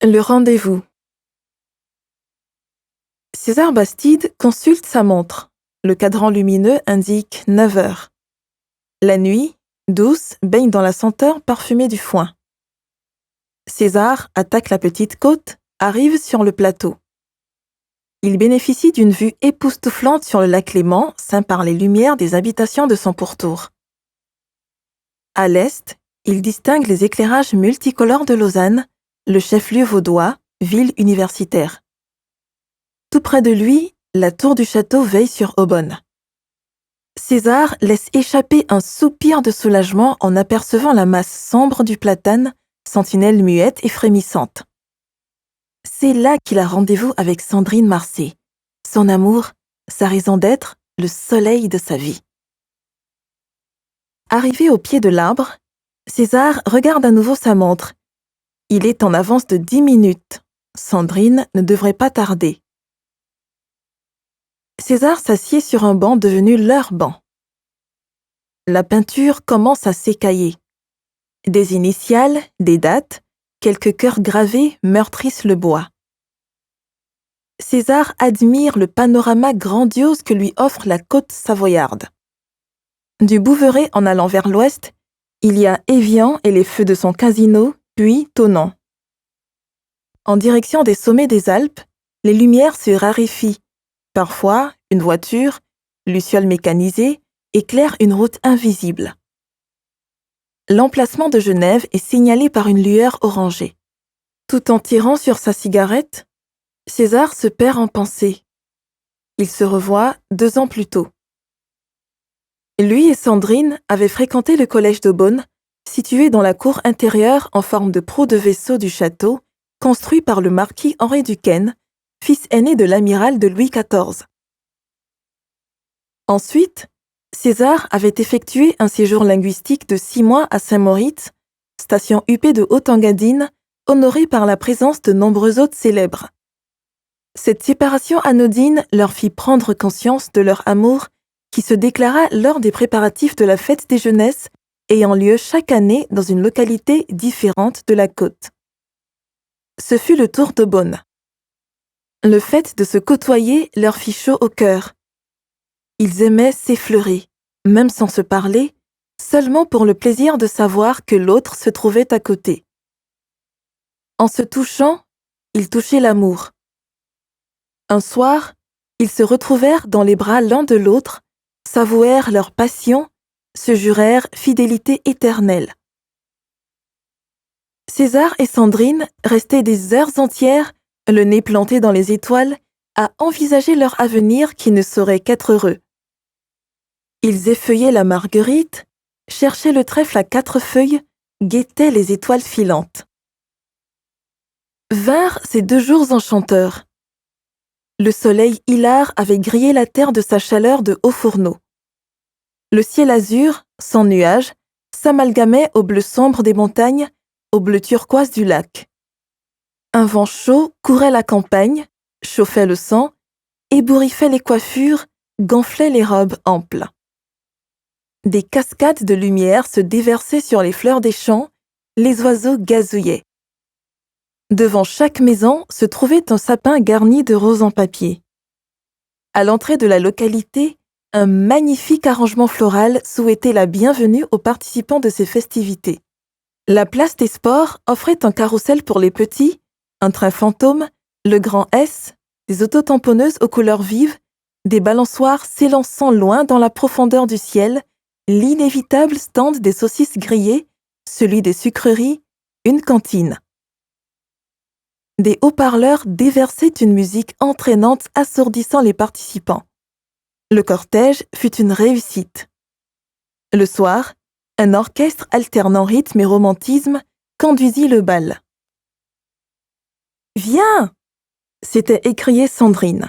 Le rendez-vous. César Bastide consulte sa montre. Le cadran lumineux indique 9 heures. La nuit, douce, baigne dans la senteur parfumée du foin. César attaque la petite côte, arrive sur le plateau. Il bénéficie d'une vue époustouflante sur le lac Léman, ceint par les lumières des habitations de son pourtour. À l'est, il distingue les éclairages multicolores de Lausanne, le chef-lieu vaudois, ville universitaire. Tout près de lui, la tour du château veille sur Eaubonne. César laisse échapper un soupir de soulagement en apercevant la masse sombre du platane, sentinelle muette et frémissante. C'est là qu'il a rendez-vous avec Sandrine Marsay, son amour, sa raison d'être, le soleil de sa vie. Arrivé au pied de l'arbre, César regarde à nouveau sa montre. Il est en avance de 10 minutes. Sandrine ne devrait pas tarder. César s'assied sur un banc devenu leur banc. La peinture commence à s'écailler. Des initiales, des dates, quelques cœurs gravés meurtrissent le bois. César admire le panorama grandiose que lui offre la côte savoyarde. Du Bouveret en allant vers l'ouest, il y a Évian et les feux de son casino, puis Thonon. En direction des sommets des Alpes, les lumières se raréfient. Parfois, une voiture, luciole mécanisée, éclaire une route invisible. L'emplacement de Genève est signalé par une lueur orangée. Tout en tirant sur sa cigarette, César se perd en pensée. Il se revoit 2 ans plus tôt. Lui et Sandrine avaient fréquenté le collège d'Eaubonne, situé dans la cour intérieure en forme de proue de vaisseau du château, construit par le marquis Henri Duquesne, fils aîné de l'amiral de Louis XIV. Ensuite, César avait effectué un séjour linguistique de 6 mois à Saint-Moritz, station huppée de Haute-Engadine, honorée par la présence de nombreux hôtes célèbres. Cette séparation anodine leur fit prendre conscience de leur amour qui se déclara lors des préparatifs de la fête des jeunesses ayant lieu chaque année dans une localité différente de la côte. Ce fut le tour d'Eaubonne. Le fait de se côtoyer leur fit chaud au cœur. Ils aimaient s'effleurer, même sans se parler, seulement pour le plaisir de savoir que l'autre se trouvait à côté. En se touchant, ils touchaient l'amour. Un soir, ils se retrouvèrent dans les bras l'un de l'autre, s'avouèrent leur passion, se jurèrent fidélité éternelle. César et Sandrine restaient des heures entières, le nez planté dans les étoiles, à envisager leur avenir qui ne saurait qu'être heureux. Ils effeuillaient la marguerite, cherchaient le trèfle à 4 feuilles, guettaient les étoiles filantes. Vinrent ces 2 jours enchanteurs. Le soleil hilar avait grillé la terre de sa chaleur de haut fourneau. Le ciel azur, sans nuages, s'amalgamait au bleu sombre des montagnes, au bleu turquoise du lac. Un vent chaud courait la campagne, chauffait le sang, ébouriffait les coiffures, gonflait les robes amples. Des cascades de lumière se déversaient sur les fleurs des champs, les oiseaux gazouillaient. Devant chaque maison se trouvait un sapin garni de roses en papier. À l'entrée de la localité, un magnifique arrangement floral souhaitait la bienvenue aux participants de ces festivités. La place des sports offrait un carrousel pour les petits, un train fantôme, le grand S, des autotamponneuses aux couleurs vives, des balançoires s'élançant loin dans la profondeur du ciel, l'inévitable stand des saucisses grillées, celui des sucreries, une cantine. Des haut-parleurs déversaient une musique entraînante assourdissant les participants. Le cortège fut une réussite. Le soir, un orchestre alternant rythme et romantisme conduisit le bal. « Viens !» s'était écriée Sandrine.